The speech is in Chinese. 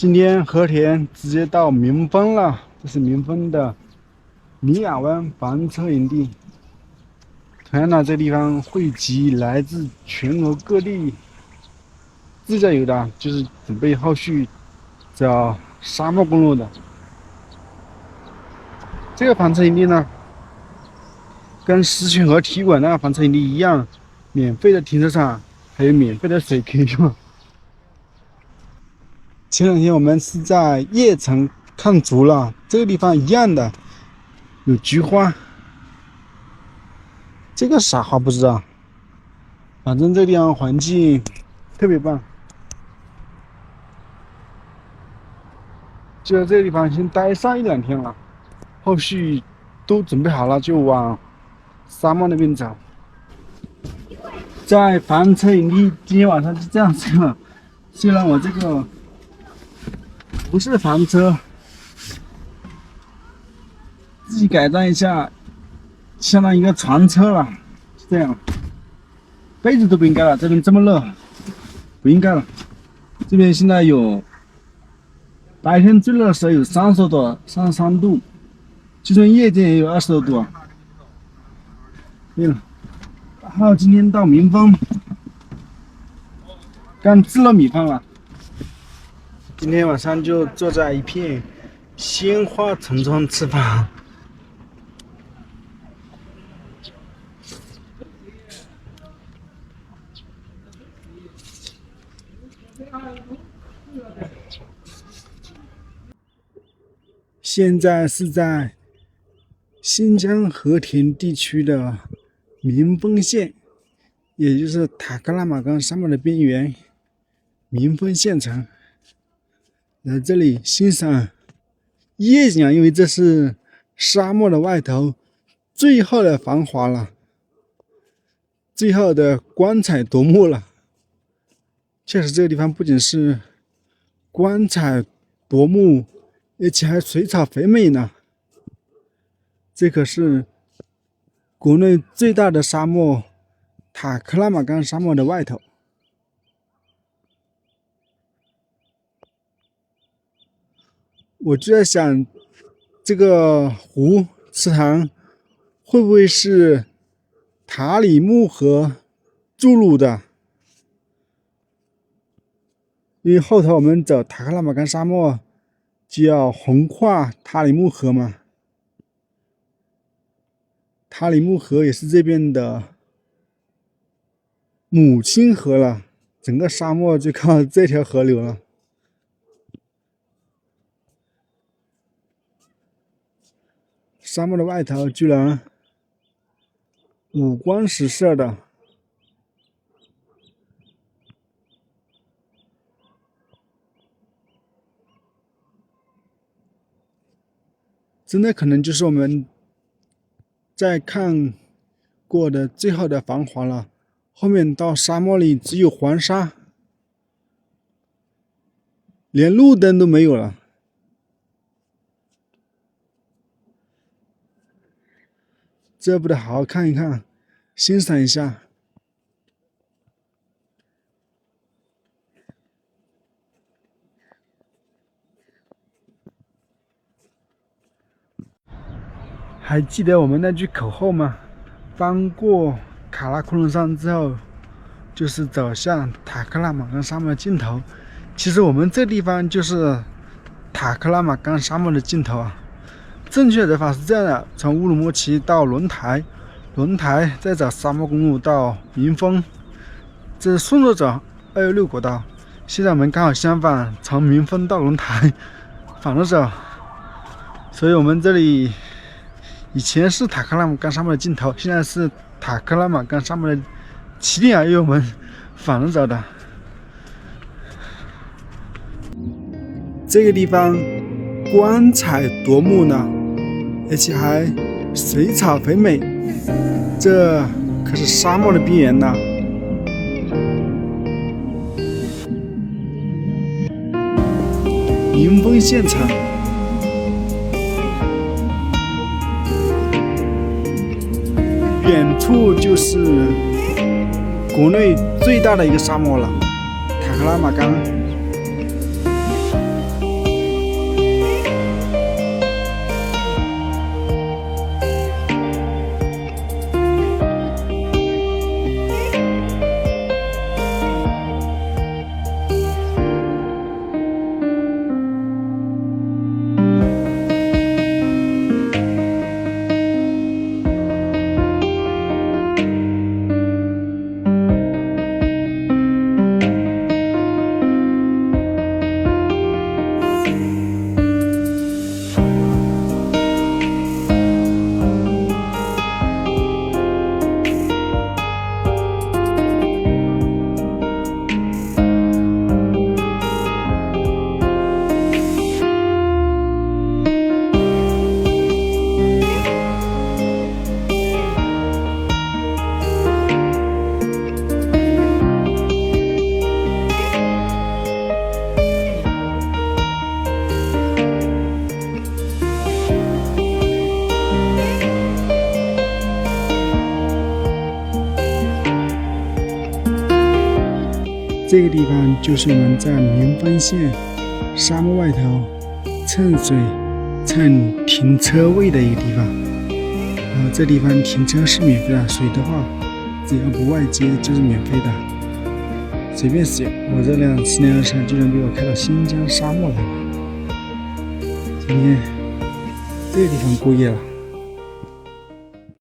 今天和田直接到民丰了，这是民丰的尼亚湾房车营地。同样呢，这地方汇集来自全国各地自驾游的，就是准备后续走沙漠公路的。这个房车营地呢，跟石泉河体育馆那个房车营地一样，免费的停车场，还有免费的水可以用。前两天我们是在叶城看足了，这个地方一样的，有菊花，这个啥花不知道，反正这地方环境特别棒。就在这个地方先待上一两天了，后续都准备好了就往沙漠那边走。在房车营地今天晚上就这样子了，虽然我这个不是房车，自己改装一下，相当于一个床车了，是这样。被子都不应该了，这边这么热，不应该了。这边现在有白天最热的时候有30多度，33度，就算夜间也有20多度啊。对了，然后今天到民丰，刚制了米饭了。今天晚上就坐在一片鲜花丛中吃饭。现在是在新疆和田地区的民丰县，也就是塔克拉玛干沙漠的边缘，民丰县城。来这里欣赏夜景啊，因为这是沙漠的外头最后的繁华了，最后的光彩夺目了。确实，这个地方不仅是光彩夺目，而且还水草肥美呢。这可是国内最大的沙漠——塔克拉玛干沙漠的外头。我就在想，这个湖池塘会不会是塔里木河注入的？因为后头我们走塔克拉玛干沙漠就要横跨塔里木河嘛。塔里木河也是这边的母亲河了，整个沙漠就靠这条河流了。沙漠的外头居然五光十色的，真的可能就是我们在看过的最后的繁华了。后面到沙漠里只有黄沙，连路灯都没有了。这不得好好看一看，欣赏一下。还记得我们那句口号吗？翻过卡拉库隆山之后，就是走向塔克拉玛干沙漠的尽头。其实我们这地方就是塔克拉玛干沙漠的尽头啊。正确的走法是这样的：从乌鲁木齐到轮台，轮台再走沙漠公路到民丰，这是顺着走216国道。现在我们刚好相反，从民丰到轮台，反着走。所以我们这里以前是塔克拉玛干沙漠的尽头，现在是塔克拉玛干沙漠的起点啊，因为我们反着走的。这个地方光彩夺目呢，而且还水草肥美，这可是沙漠的边缘呐。民丰县城，远处就是国内最大的一个沙漠了，塔克拉玛干。这个地方就是我们在民丰县沙漠外头蹭水、蹭停车位的一个地方。这地方停车是免费的，水的话只要不外接就是免费的，随便使用。我这辆4辆车就能给我开到新疆沙漠来了。今天这个地方过夜了。